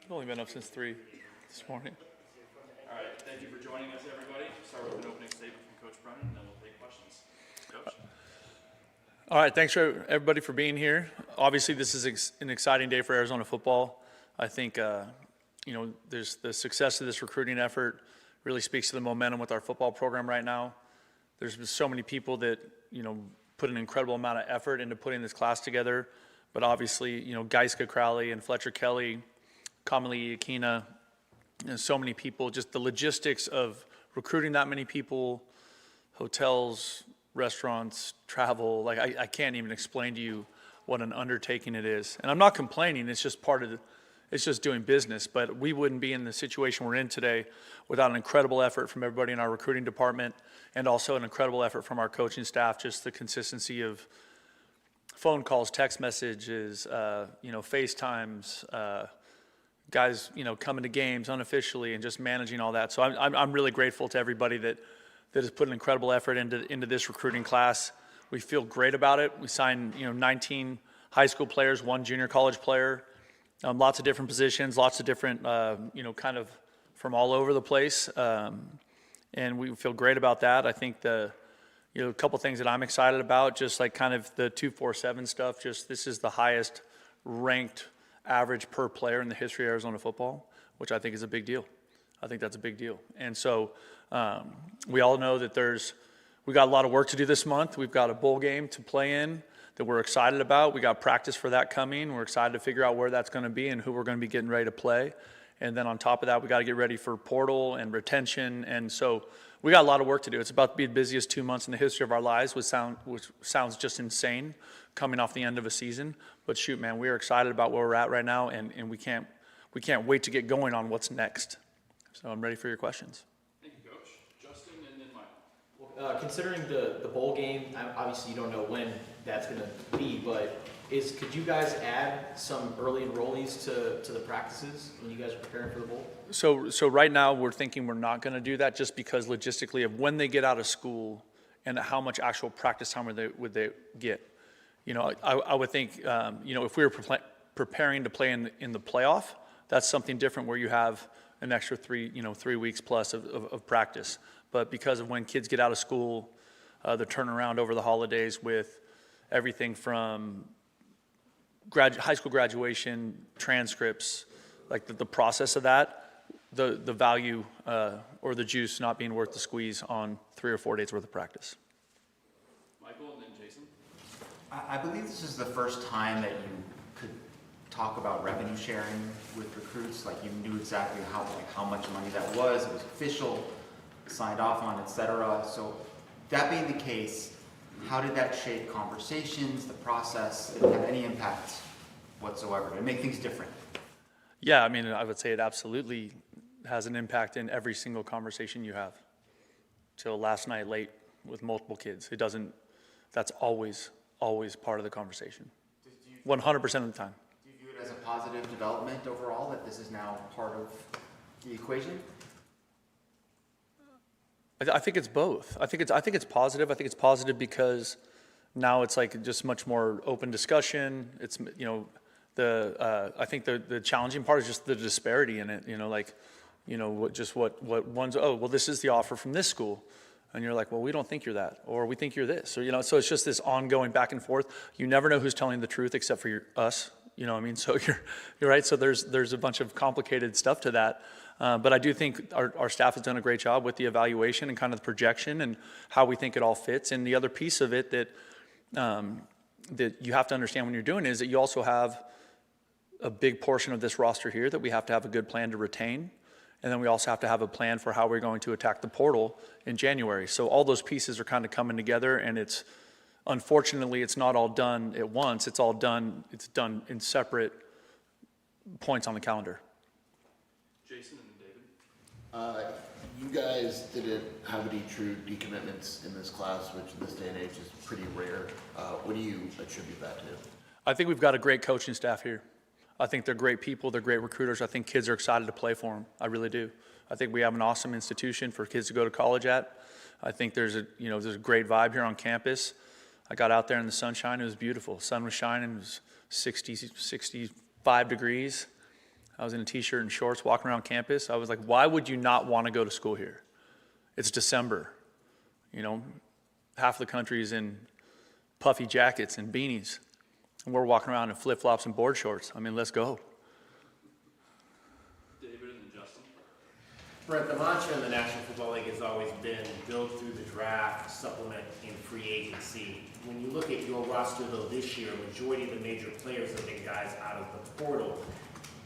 I've only been up since 3 this morning. All right, thank you for joining us, everybody. Start with an opening statement from Coach Brennan, and then we'll take questions. Coach? All right, thanks for everybody for being here. Obviously, this is an exciting day for Arizona football. I think, there's the success of this recruiting effort really speaks to the momentum with our football program right now. There's been so many people that, put an incredible amount of effort into putting this class together. But obviously, Geiska Crowley and Fletcher Kelly, Kamali Akina, so many people, just the logistics of recruiting that many people, hotels, restaurants, travel, I can't even explain to you what an undertaking it is. And I'm not complaining, it's just it's just doing business. But we wouldn't be in the situation we're in today without an incredible effort from everybody in our recruiting department and also an incredible effort from our coaching staff, just the consistency of phone calls, text messages, FaceTimes, guys, coming to games unofficially and just managing all that. So I'm really grateful to everybody that has put an incredible effort into this recruiting class. We feel great about it. We signed, 19 high school players, 1 junior college player, lots of different positions, lots of different, kind of from all over the place. And we feel great about that. I think a couple things that I'm excited about, just like kind of the 247 stuff, just this is the highest ranked average per player in the history of Arizona football, which I think is a big deal. I think that's a big deal. And so we all know that we got a lot of work to do this month. We've got a bowl game to play in that we're excited about. We got practice for that coming. We're excited to figure out where that's going to be and who we're going to be getting ready to play. And then on top of that, we got to get ready for portal and retention. And so we got a lot of work to do. It's about to be the busiest 2 months in the history of our lives, which sounds just insane coming off the end of a season. But shoot, man, we are excited about where we're at right now, and we can't wait to get going on what's next. So I'm ready for your questions. Thank you, Coach. Justin and then Mike. Considering the bowl game, obviously you don't know when that's going to be, but could you guys add some early enrollees to the practices when you guys are preparing for the bowl? So right now we're thinking we're not going to do that just because logistically of when they get out of school and how much actual practice time would they get. I would think, if we were preparing to play in the playoff, that's something different where you have an extra 3 weeks plus of practice. But because of when kids get out of school, the turnaround over the holidays with everything from high school graduation, transcripts, like the process of that, the value or the juice not being worth the squeeze on 3 or 4 days worth of practice. Michael and then Jason. I believe this is the first time that you could talk about revenue sharing with recruits. Like you knew exactly how much money that was. It was official, signed off on, etc. So that being the case, how did that shape conversations, the process? Did it have any impact whatsoever? Did it make things different? Yeah, I mean, I would say it absolutely has an impact in every single conversation you have. Till last night late with multiple kids. It doesn't, that's always part of the conversation. 100% of the time. Do you view it as a positive development overall, that this is now part of the equation? I think it's both. I think it's positive. I think it's positive because now it's like just much more open discussion. It's I think the challenging part is just the disparity in it. What one's, oh well, this is the offer from this school, and you're like, well, we don't think you're that, or we think you're this, or so it's just this ongoing back and forth. You never know who's telling the truth except for us. So you're right. So there's a bunch of complicated stuff to that. But I do think our staff has done a great job with the evaluation and kind of the projection and how we think it all fits. And the other piece of it that you have to understand when you're doing it is that you also have a big portion of this roster here that we have to have a good plan to retain. And then we also have to have a plan for how we're going to attack the portal in January. So all those pieces are kind of coming together, and unfortunately, it's not all done at once. It's done in separate points on the calendar. Jason and David. You guys didn't have any true decommitments in this class, which in this day and age is pretty rare. What do you attribute that to? I think we've got a great coaching staff here. I think they're great people. They're great recruiters. I think kids are excited to play for them. I really do. I think we have an awesome institution for kids to go to college at. I think there's a great vibe here on campus. I got out there in the sunshine. It was beautiful. Sun was shining. It was 65 degrees. I was in a t-shirt and shorts walking around campus. I was like, why would you not want to go to school here? It's December. You know, half the country is in puffy jackets and beanies. And we're walking around in flip-flops and board shorts. I mean, let's go. David and then Justin. Brent, the mantra in the National Football League has always been build through the draft, supplement in free agency. When you look at your roster, though, this year, a majority of the major players have been guys out of the portal.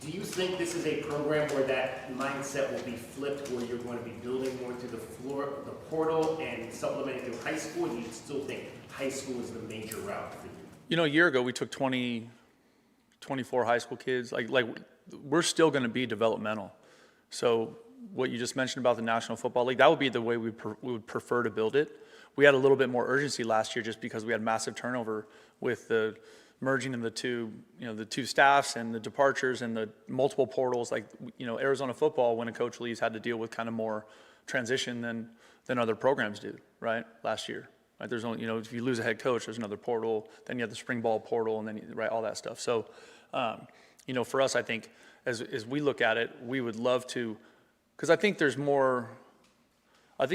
Do you think this is a program where that mindset will be flipped, where you're going to be building more through the portal and supplementing through high school? Or do you still think high school is the major route for you? You know, a year ago, we took 24 high school kids. Like we're still going to be developmental. So what you just mentioned about the National Football League, that would be the way we would prefer to build it. We had a little bit more urgency last year just because we had massive turnover with the merging of the two staffs and the departures and the multiple portals. Like, you know, Arizona football, when a coach leaves, had to deal with kind of more transition than other programs do, right, last year. Right? There's only, you know, if you lose a head coach, there's another portal, then you have the spring ball portal, and then, right, all that stuff. So, you know, for us, I think, as we look at it, we would love to, because I think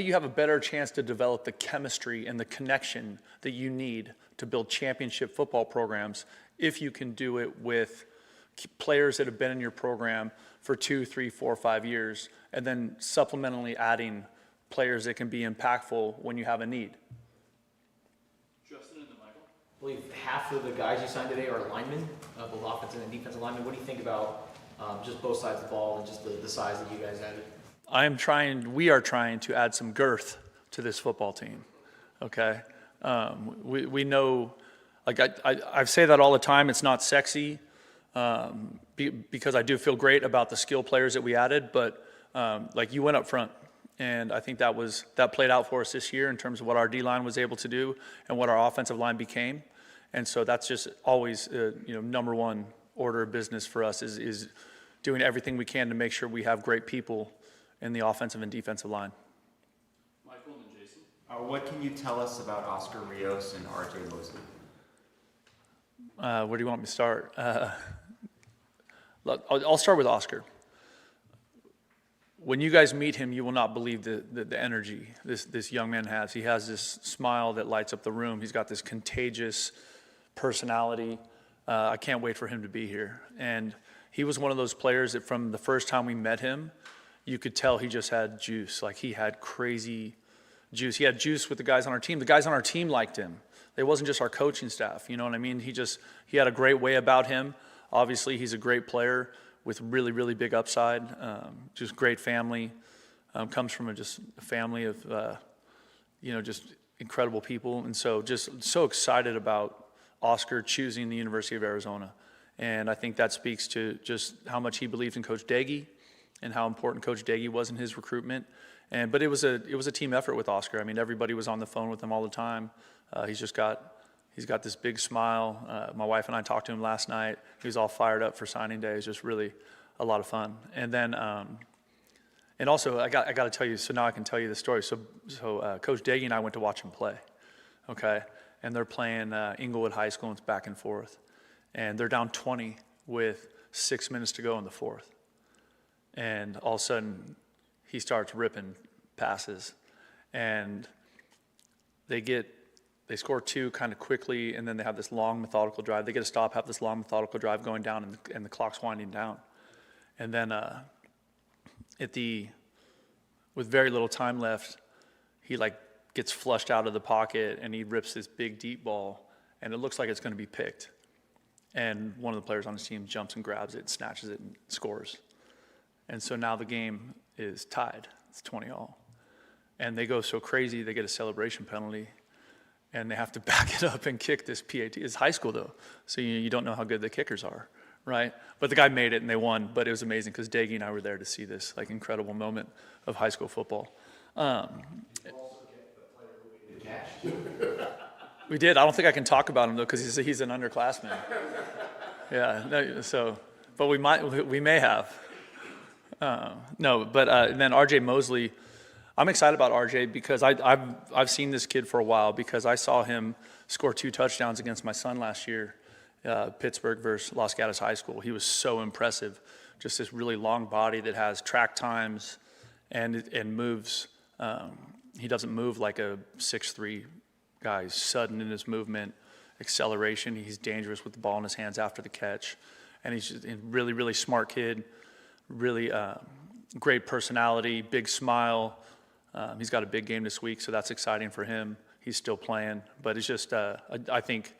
you have a better chance to develop the chemistry and the connection that you need to build championship football programs if you can do it with players that have been in your program for 2, 3, 4, 5 years, and then supplementally adding players that can be impactful when you have a need. Justin and then Michael. I believe half of the guys you signed today are linemen, both offensive and defensive linemen. What do you think about just both sides of the ball and just the size that you guys added? We are trying to add some girth to this football team, okay? We know, like I say that all the time, it's not sexy because I do feel great about the skill players that we added, but like you went up front, and I think that played out for us this year in terms of what our D-line was able to do and what our offensive line became. And so that's just always, number one order of business for us is doing everything we can to make sure we have great people in the offensive and defensive line. Michael and then Jason. What can you tell us about Oscar Rios and RJ Mosley? Where do you want me to start? Look, I'll start with Oscar. When you guys meet him, you will not believe the energy this young man has. He has this smile that lights up the room. He's got this contagious personality. I can't wait for him to be here. And he was one of those players that from the first time we met him, you could tell he just had juice. Like, he had crazy juice. He had juice with the guys on our team. The guys on our team liked him. It wasn't just our coaching staff, you know what I mean? He had a great way about him. Obviously, he's a great player with really, really big upside. Just great family. Comes from just a family of, just incredible people. And so just so excited about Oscar choosing the University of Arizona. And I think that speaks to just how much he believed in Coach Daggy and how important Coach Daggy was in his recruitment. But it was a team effort with Oscar. I mean, everybody was on the phone with him all the time. He's got this big smile. My wife and I talked to him last night. He was all fired up for signing day. It was just really a lot of fun. And then, and also I got to tell you. So now I can tell you the story. So Coach Daggy and I went to watch him play. Okay, and they're playing Inglewood High School, and it's back and forth, and they're down 20 with 6 minutes to go in the fourth. And all of a sudden, he starts ripping passes, and they score 2 kind of quickly, and then they have this long methodical drive. They get a stop, have this long methodical drive going down, and the clock's winding down. And then with very little time left, he gets flushed out of the pocket, and he rips this big deep ball, and it looks like it's going to be picked. And one of the players on his team jumps and grabs it, snatches it, and scores. And so now the game is tied. It's 20-all. And they go so crazy, they get a celebration penalty, and they have to back it up and kick this PAT. It's high school, though, so you don't know how good the kickers are, right? But the guy made it, and they won. But it was amazing because Daggy and I were there to see this incredible moment of high school football. We did. I don't think I can talk about him, though, because he's an underclassman. Yeah, no, so, but we may have. And then RJ Mosley, I'm excited about RJ because I've seen this kid for a while because I saw him score 2 touchdowns against my son last year, Pittsburgh versus Los Gatos High School. He was so impressive just this really long body that has track times and moves. He doesn't move like a 6'3" guy. He's sudden in his movement, acceleration. He's dangerous with the ball in his hands after the catch. And he's just a really, really smart kid, really great personality, big smile. He's got a big game this week, so that's exciting for him. He's still playing. But it's just, I think,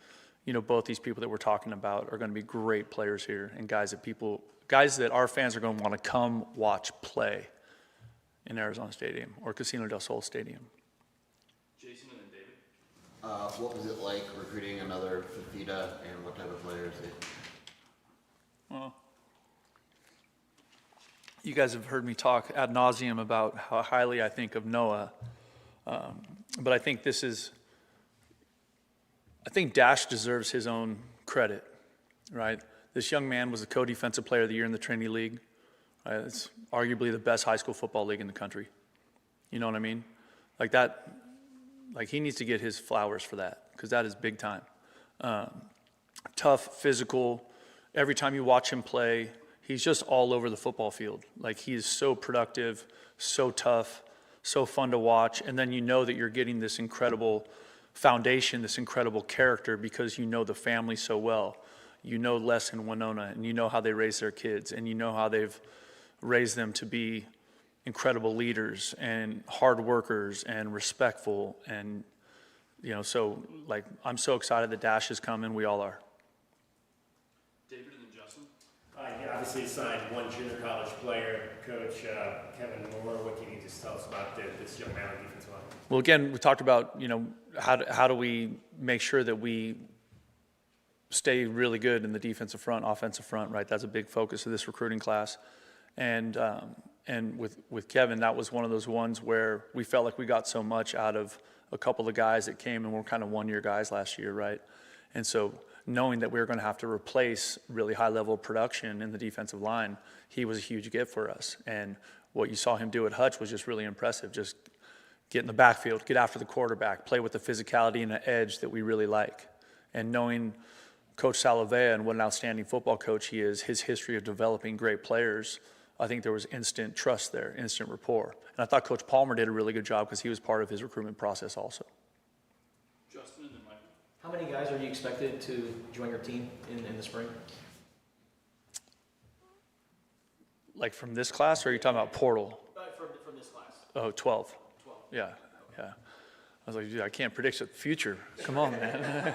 both these people that we're talking about are going to be great players here and guys that our fans are going to want to come watch play in Arizona Stadium or Casino del Sol Stadium. Jason and then David. What was it like recruiting another Fafita, and what type of players they? Well, you guys have heard me talk ad nauseum about how highly I think of Noah, but I think Dash deserves his own credit, right? This young man was the co-defensive player of the year in the Trinity League. Right? It's arguably the best high school football league in the country. You know what I mean? Like that, like he needs to get his flowers for that, because that is big time. Tough, physical. Every time you watch him play, he's just all over the football field. Like he is so productive, so tough, so fun to watch. And then you know that you're getting this incredible foundation, this incredible character, because you know the family so well. You know Les and Winona, and you know how they raise their kids, and you know how they've raised them to be incredible leaders and hard workers and respectful. And, so like, I'm so excited that Dash is coming. We all are. David and then Justin. You obviously signed one junior college player, Coach Kevin Moore. What can you just tell us about this young man on defensive line? Well, again, we talked about, how do we make sure that we stay really good in the defensive front, offensive front, right? That's a big focus of this recruiting class. And with Kevin, that was one of those ones where we felt like we got so much out of a couple of guys that came and were kind of one-year guys last year, right? And so knowing that we were going to have to replace really high-level production in the defensive line, he was a huge gift for us. And what you saw him do at Hutch was just really impressive. Just get in the backfield, get after the quarterback, play with the physicality and the edge that we really like. And knowing Coach Salavea and what an outstanding football coach he is, his history of developing great players, I think there was instant trust there, instant rapport. And I thought Coach Palmer did a really good job because he was part of his recruitment process also. Justin and then Michael. How many guys are you expected to join your team in the spring? Like from this class, or are you talking about portal? From this class. Oh, 12. 12. Yeah. I was like, dude, I can't predict the future. Come on, man.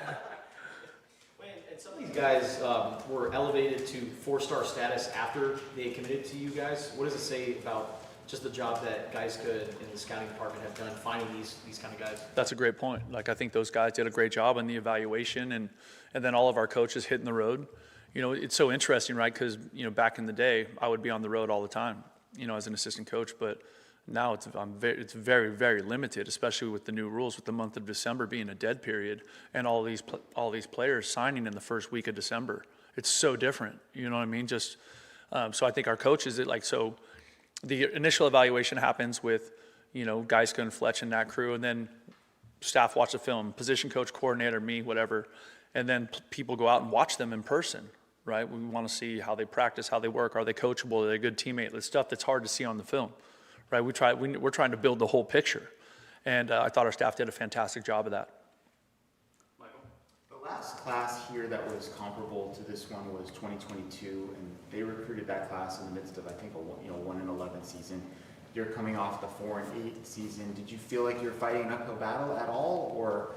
And some of these guys were elevated to 4-star status after they committed to you guys. What does it say about just the job that guys could in the scouting department have done finding these kind of guys? That's a great point. Like, I think those guys did a great job in the evaluation, and then all of our coaches hitting the road. It's so interesting, right? Because, back in the day, I would be on the road all the time, as an assistant coach, but now it's very, very limited, especially with the new rules, with the month of December being a dead period and all these players signing in the first week of December. It's so different, you know what I mean? Just so I think our coaches, so the initial evaluation happens with, Geiska and Fletch and that crew, and then staff watch the film, position coach, coordinator, me, whatever, and then people go out and watch them in person, right? We want to see how they practice, how they work, are they coachable, are they a good teammate, the stuff that's hard to see on the film. Right, we're trying to build the whole picture, and I thought our staff did a fantastic job of that. Michael. The last class here that was comparable to this one was 2022, and they recruited that class in the midst of, I think, a 1-11 season. You're coming off the 4-8 season. Did you feel like you're fighting an uphill battle at all, or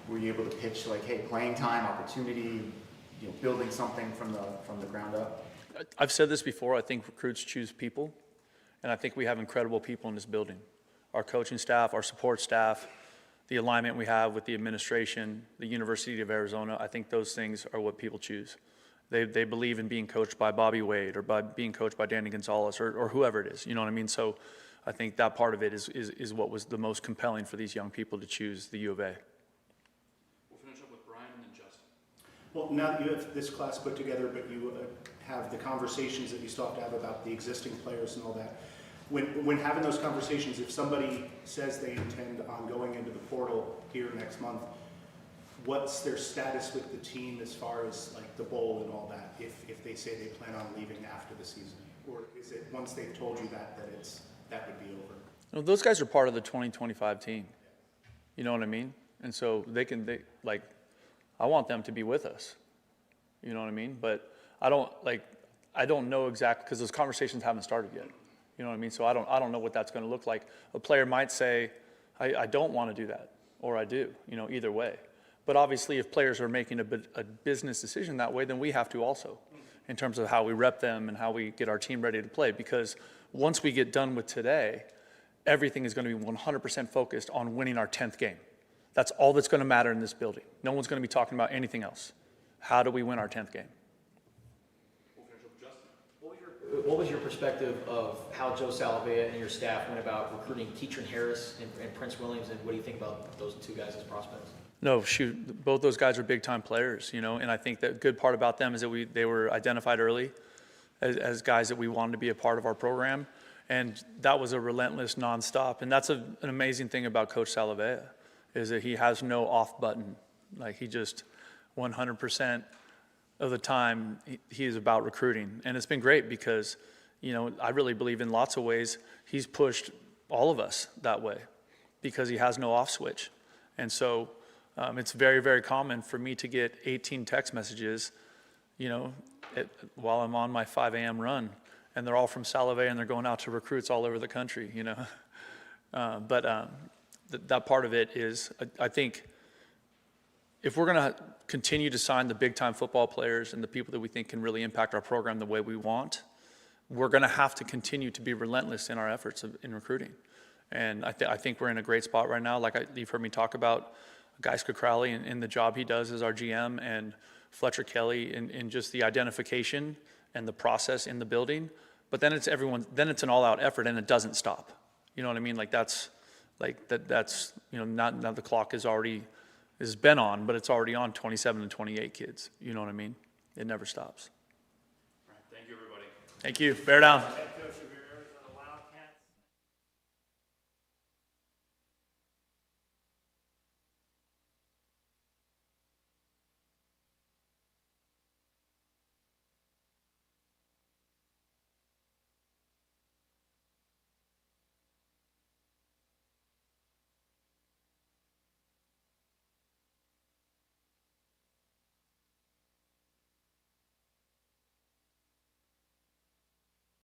were you able to pitch like, hey, playing time, opportunity, building something from the ground up? I've said this before. I think recruits choose people. And I think we have incredible people in this building. Our coaching staff, our support staff, the alignment we have with the administration, the University of Arizona, I think those things are what people choose. They believe in being coached by Bobby Wade or by being coached by Danny Gonzalez or whoever it is, you know what I mean? So I think that part of it is what was the most compelling for these young people to choose the U of A. We'll finish up with Brian and then Justin. Well, now that you have this class put together, but you have the conversations that you still have to have about the existing players and all that, when having those conversations, if somebody says they intend on going into the portal here next month, what's their status with the team as far as like the bowl and all that, if they say they plan on leaving after the season? Or is it, once they've told you that that would be over? No, those guys are part of the 2025 team. You know what I mean? And so I want them to be with us. You know what I mean? But I don't know exactly, because those conversations haven't started yet. You know what I mean? So I don't know what that's going to look like. A player might say, I don't want to do that, or I do, either way. But obviously, if players are making a business decision that way, then we have to also, in terms of how we rep them and how we get our team ready to play. Because once we get done with today, everything is going to be 100% focused on winning our 10th game. That's all that's going to matter in this building. No one's going to be talking about anything else. How do we win our 10th game? We'll finish up with Justin. What was your perspective of how Joe Salavea and your staff went about recruiting Keatron Harris and Prince Williams, and what do you think about those two guys as prospects? No, shoot, both those guys are big-time players, and I think the good part about them is that they were identified early as guys that we wanted to be a part of our program, and that was a relentless, nonstop, and that's an amazing thing about Coach Salavea, is that he has no off button. Like, he just 100% of the time, he is about recruiting, and it's been great because, I really believe in lots of ways he's pushed all of us that way because he has no off switch, and so it's very, very common for me to get 18 text messages, while I'm on my 5 a.m. run, and they're all from Salavea, and they're going out to recruits all over the country, But that part of it is, I think, if we're going to continue to sign the big-time football players and the people that we think can really impact our program the way we want, we're going to have to continue to be relentless in our efforts in recruiting. And I think we're in a great spot right now. Like you've heard me talk about Geiska Crowley and the job he does as our GM, and Fletcher Kelly in just the identification and the process in the building. But then it's an all-out effort, and it doesn't stop. You know what I mean? That's not the clock has been on, but it's already on 27 and 28 kids. You know what I mean? It never stops. All right, thank you, everybody. Thank you. Bear down.